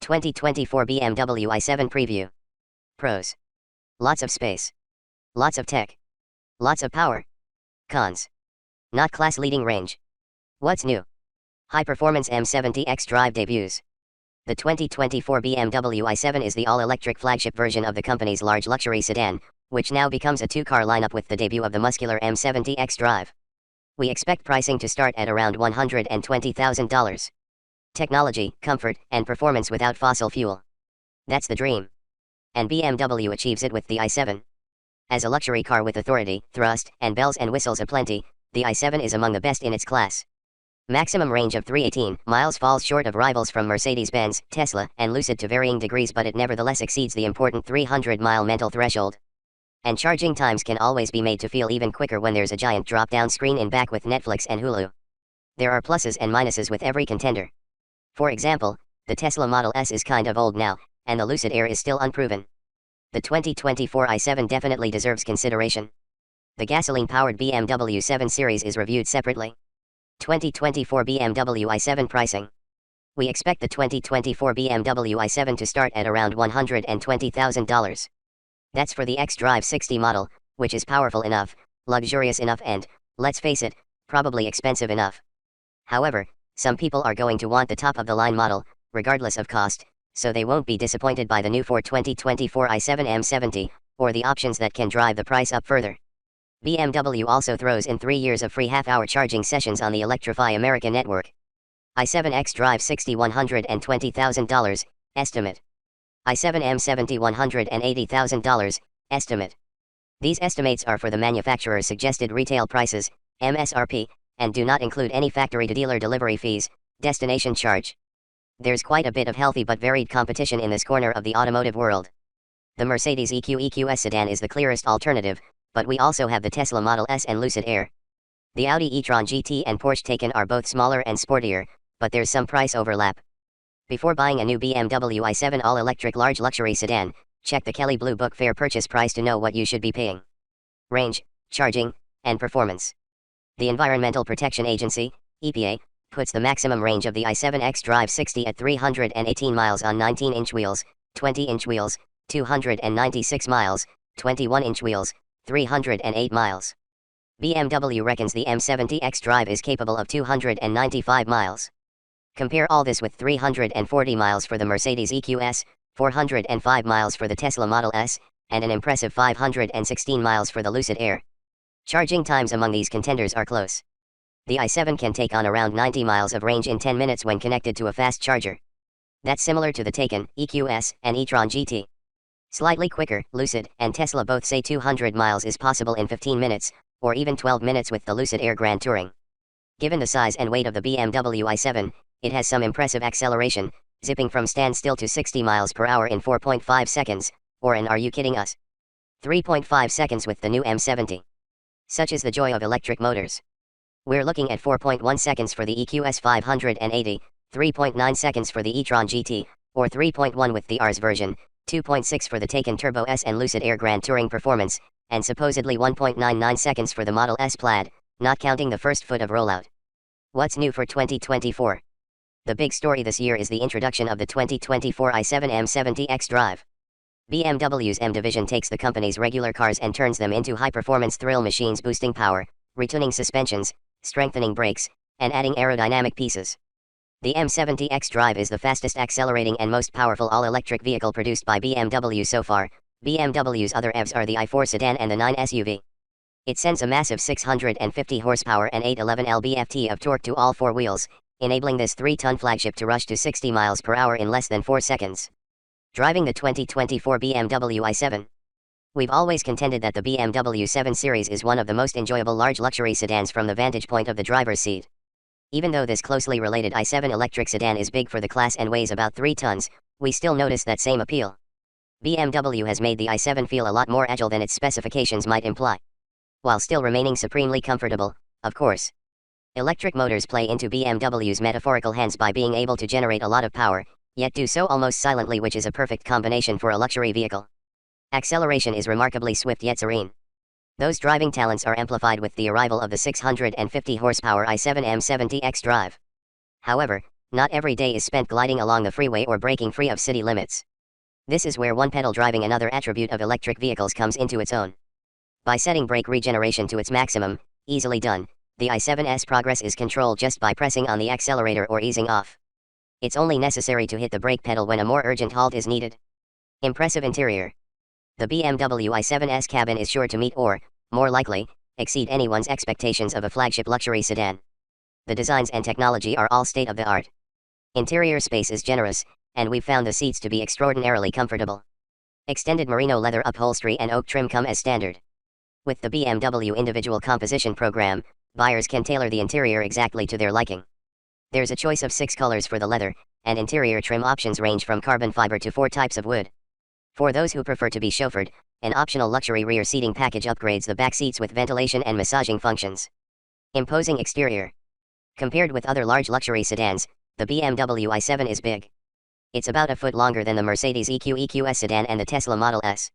2024 BMW i7 Preview. Pros. Lots of space. Lots of tech. Lots of power. Cons. Not class-leading range. What's new? High-performance M70 xDrive debuts. The 2024 BMW i7 is the all-electric flagship version of the company's large luxury sedan, which now becomes a two-car lineup with the debut of the muscular M70 xDrive. We expect pricing to start at around $120,000. Technology, comfort, and performance without fossil fuel. That's the dream. And BMW achieves it with the i7. As a luxury car with authority, thrust, and bells and whistles aplenty, the i7 is among the best in its class. Maximum range of 318 miles falls short of rivals from Mercedes-Benz, Tesla, and Lucid to varying degrees, but it nevertheless exceeds the important 300-mile mental threshold. And charging times can always be made to feel even quicker when there's a giant drop-down screen in back with Netflix and Hulu. There are pluses and minuses with every contender. For example, the Tesla Model S is kind of old now, and the Lucid Air is still unproven. The 2024 i7 definitely deserves consideration. The gasoline-powered BMW 7 Series is reviewed separately. 2024 BMW i7 pricing. We expect the 2024 BMW i7 to start at around $120,000. That's for the xDrive 60 model, which is powerful enough, luxurious enough and, let's face it, probably expensive enough. However, some people are going to want the top-of-the-line model, regardless of cost, so they won't be disappointed by the new 2024 i7 M70, or the options that can drive the price up further. BMW also throws in 3 years of free half-hour charging sessions on the Electrify America network. i7 xDrive 60 $120,000, estimate. i7 M70 $180,000, estimate. These estimates are for the manufacturer's suggested retail prices, MSRP, and do not include any factory-to-dealer delivery fees, destination charge. There's quite a bit of healthy but varied competition in this corner of the automotive world. The Mercedes EQS sedan is the clearest alternative, but we also have the Tesla Model S and Lucid Air. The Audi e-tron GT and Porsche Taycan are both smaller and sportier, but there's some price overlap. Before buying a new BMW i7 all-electric large luxury sedan, check the Kelley Blue Book fair purchase price to know what you should be paying. Range, charging, and performance. The Environmental Protection Agency, EPA, puts the maximum range of the i7 xDrive 60 at 318 miles on 19-inch wheels, 20-inch wheels, 296 miles, 21-inch wheels, 308 miles. BMW reckons the M70 xDrive is capable of 295 miles. Compare all this with 340 miles for the Mercedes EQS, 405 miles for the Tesla Model S, and an impressive 516 miles for the Lucid Air. Charging times among these contenders are close. The i7 can take on around 90 miles of range in 10 minutes when connected to a fast charger. That's similar to the Taycan, EQS, and e-tron GT. Slightly quicker, Lucid and Tesla both say 200 miles is possible in 15 minutes, or even 12 minutes with the Lucid Air Grand Touring. Given the size and weight of the BMW i7, it has some impressive acceleration, zipping from standstill to 60 miles per hour in 4.5 seconds, or in are you kidding us? 3.5 seconds with the new M70. Such is the joy of electric motors. We're looking at 4.1 seconds for the EQS 580, 3.9 seconds for the e-tron GT, or 3.1 with the RS version, 2.6 for the Taycan Turbo S and Lucid Air Grand Touring Performance, and supposedly 1.99 seconds for the Model S Plaid, not counting the first foot of rollout. What's new for 2024? The big story this year is the introduction of the 2024 i7 M70 xDrive. BMW's M division takes the company's regular cars and turns them into high-performance thrill machines, boosting power, retuning suspensions, strengthening brakes, and adding aerodynamic pieces. The M70 xDrive is the fastest accelerating and most powerful all-electric vehicle produced by BMW so far. BMW's other EVs are the i4 sedan and the 9 SUV. It sends a massive 650 horsepower and 811 lb-ft of torque to all four wheels, enabling this 3-ton flagship to rush to 60 miles per hour in less than 4 seconds. Driving the 2024 BMW i7. We've always contended that the BMW 7 Series is one of the most enjoyable large luxury sedans from the vantage point of the driver's seat. Even though this closely related i7 electric sedan is big for the class and weighs about 3 tons, we still notice that same appeal. BMW has made the i7 feel a lot more agile than its specifications might imply. While still remaining supremely comfortable, of course. Electric motors play into BMW's metaphorical hands by being able to generate a lot of power, yet do so almost silently, which is a perfect combination for a luxury vehicle. Acceleration is remarkably swift yet serene. Those driving talents are amplified with the arrival of the 650 horsepower i7 M70 xDrive. However, Not every day is spent gliding along the freeway or breaking free of city limits. This is where one-pedal driving, another attribute of electric vehicles, comes into its own. By setting brake regeneration to its maximum, easily done, the i7's progress is controlled just by pressing on the accelerator or easing off. It's only necessary to hit the brake pedal when a more urgent halt is needed. Impressive interior. The BMW i7's cabin is sure to meet or, more likely, exceed anyone's expectations of a flagship luxury sedan. The designs and technology are all state-of-the-art. Interior space is generous, and we've found the seats to be extraordinarily comfortable. Extended merino leather upholstery and oak trim come as standard. With the BMW individual composition program, buyers can tailor the interior exactly to their liking. There's a choice of 6 colors for the leather, and interior trim options range from carbon fiber to 4 types of wood. For those who prefer to be chauffeured, an optional luxury rear seating package upgrades the back seats with ventilation and massaging functions. Imposing exterior. Compared with other large luxury sedans, the BMW i7 is big. It's about a foot longer than the Mercedes EQS sedan and the Tesla Model S.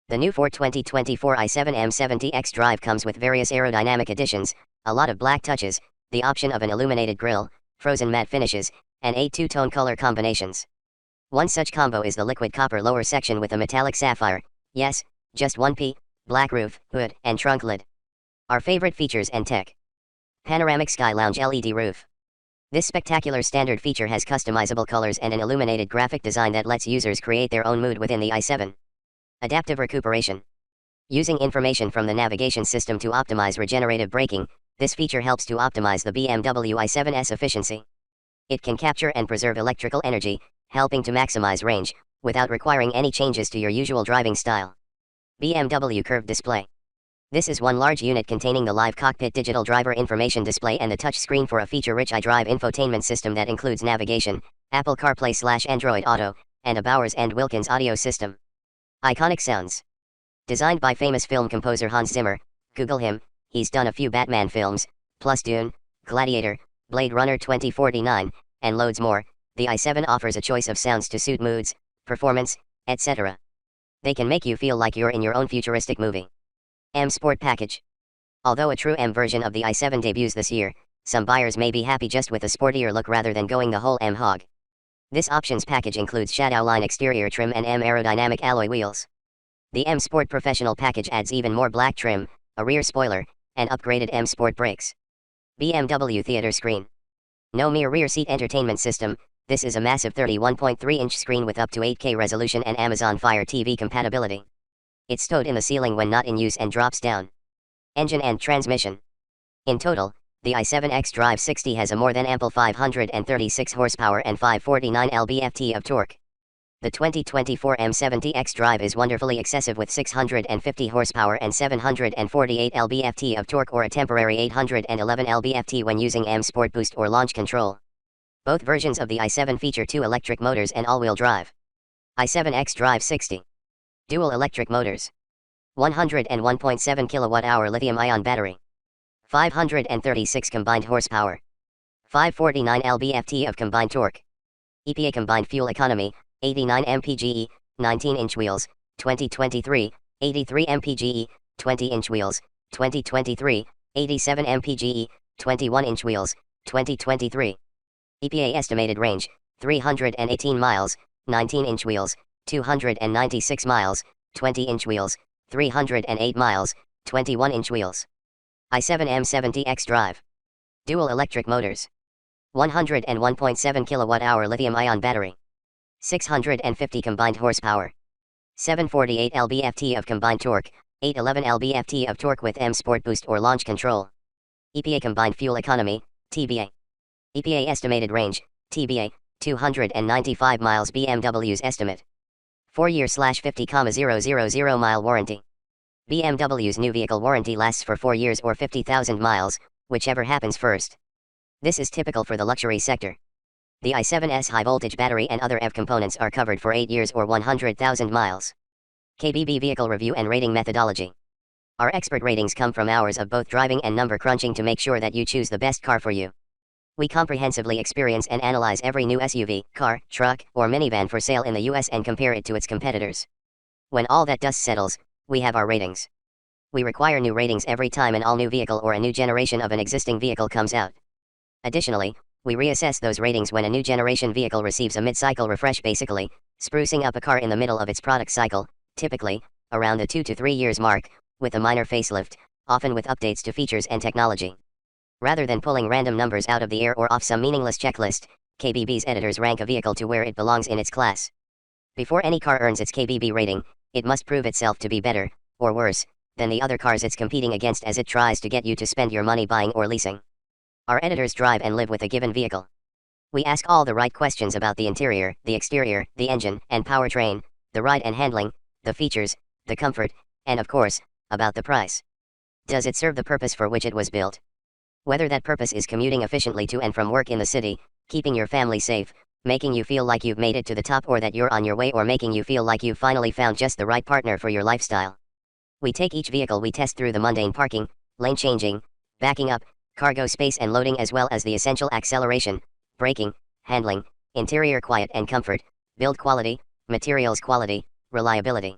The new 2024 i7 m70 xdrive comes with various aerodynamic additions, a lot of black touches, the option of an illuminated grille, frozen matte finishes, and 8 two-tone color combinations. One such combo is the liquid copper lower section with a metallic sapphire, yes, just 1P, black roof, hood, and trunk lid. Our favorite features and tech. Panoramic Sky Lounge LED roof. This spectacular standard feature has customizable colors and an illuminated graphic design that lets users create their own mood within the i7. Adaptive recuperation. Using information from the navigation system to optimize regenerative braking, this feature helps to optimize the BMW i7's efficiency. It can capture and preserve electrical energy, helping to maximize range, without requiring any changes to your usual driving style. BMW Curved Display. This is one large unit containing the live cockpit digital driver information display and the touch screen for a feature-rich iDrive infotainment system that includes navigation, Apple CarPlay/Android Auto, and a Bowers & Wilkins audio system. Iconic sounds. Designed by famous film composer Hans Zimmer, Google him, he's done a few Batman films, plus Dune, Gladiator, Blade Runner 2049, and loads more. The i7 offers a choice of sounds to suit moods, performance, etc. They can make you feel like you're in your own futuristic movie. M Sport Package. Although a true M version of the i7 debuts this year, some buyers may be happy just with a sportier look rather than going the whole M hog. This options package includes shadow line exterior trim and M aerodynamic alloy wheels. The M Sport Professional package adds even more black trim, a rear spoiler, and upgraded M Sport brakes. BMW Theater Screen. No mere rear seat entertainment system, this is a massive 31.3-inch screen with up to 8K resolution and Amazon Fire TV compatibility. It's stowed in the ceiling when not in use and drops down. Engine and transmission. In total, the i7 xDrive 60 has a more than ample 536 horsepower and 549 lb-ft of torque. The 2024 m70 xDrive is wonderfully excessive with 650 horsepower and 748 lb-ft of torque, or a temporary 811 lb-ft when using M Sport Boost or launch control. Both versions of the i7 feature 2 electric motors and all-wheel drive. i7 xDrive 60. Dual electric motors. 101.7 kWh lithium-ion battery. 536 combined horsepower. 549 lb-ft of combined torque. EPA combined fuel economy, 89 mpge, 19-inch wheels, 2023, 83 mpge, 20-inch wheels, 2023, 87 mpge, 21-inch wheels, 2023. EPA estimated range, 318 miles, 19-inch wheels, 296 miles, 20-inch wheels, 308 miles, 21-inch wheels. i7 m70 xDrive. Dual electric motors. 101.7 kWh lithium-ion battery. 650 combined horsepower. 748 lb-ft of combined torque, 811 lb-ft of torque with M Sport Boost or launch control. EPA combined fuel economy, TBA. EPA estimated range, TBA, 295 miles. BMW's estimate. 4-year/50,000 mile warranty. BMW's new vehicle warranty lasts for 4 years or 50,000 miles, whichever happens first. This is typical for the luxury sector. The i7's high-voltage battery and other EV components are covered for 8 years or 100,000 miles. KBB vehicle review and rating methodology. Our expert ratings come from hours of both driving and number crunching to make sure that you choose the best car for you. We comprehensively experience and analyze every new SUV, car, truck, or minivan for sale in the US and compare it to its competitors. When all that dust settles, we have our ratings. We require new ratings every time an all-new vehicle or a new generation of an existing vehicle comes out. Additionally, We reassess those ratings when a new generation vehicle receives a mid-cycle refresh, basically sprucing up a car in the middle of its product cycle, typically around the 2 to 3 years mark, with a minor facelift, often with updates to features and technology. Rather than pulling random numbers out of the air or off some meaningless checklist, KBB's editors rank a vehicle to where it belongs in its class. Before any car earns its KBB rating, it must prove itself to be better, or worse, than the other cars it's competing against as it tries to get you to spend your money buying or leasing. Our editors drive and live with a given vehicle. We ask all the right questions about the interior, the exterior, the engine and powertrain, the ride and handling, the features, the comfort, and of course, about the price. Does it serve the purpose for which it was built? Whether that purpose is commuting efficiently to and from work in the city, keeping your family safe, making you feel like you've made it to the top or that you're on your way, or making you feel like you've finally found just the right partner for your lifestyle. We take each vehicle we test through the mundane parking, lane changing, backing up, cargo space and loading, as well as the essential acceleration, braking, handling, interior quiet and comfort, build quality, materials quality, reliability.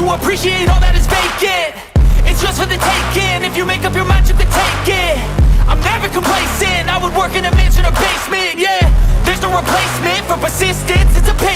To appreciate all that is vacant, it's just for the taking. If you make up your mind, you can take it. I'm never complacent. I would work in a mansion or basement. Yeah, there's no replacement for persistence. It's a patient.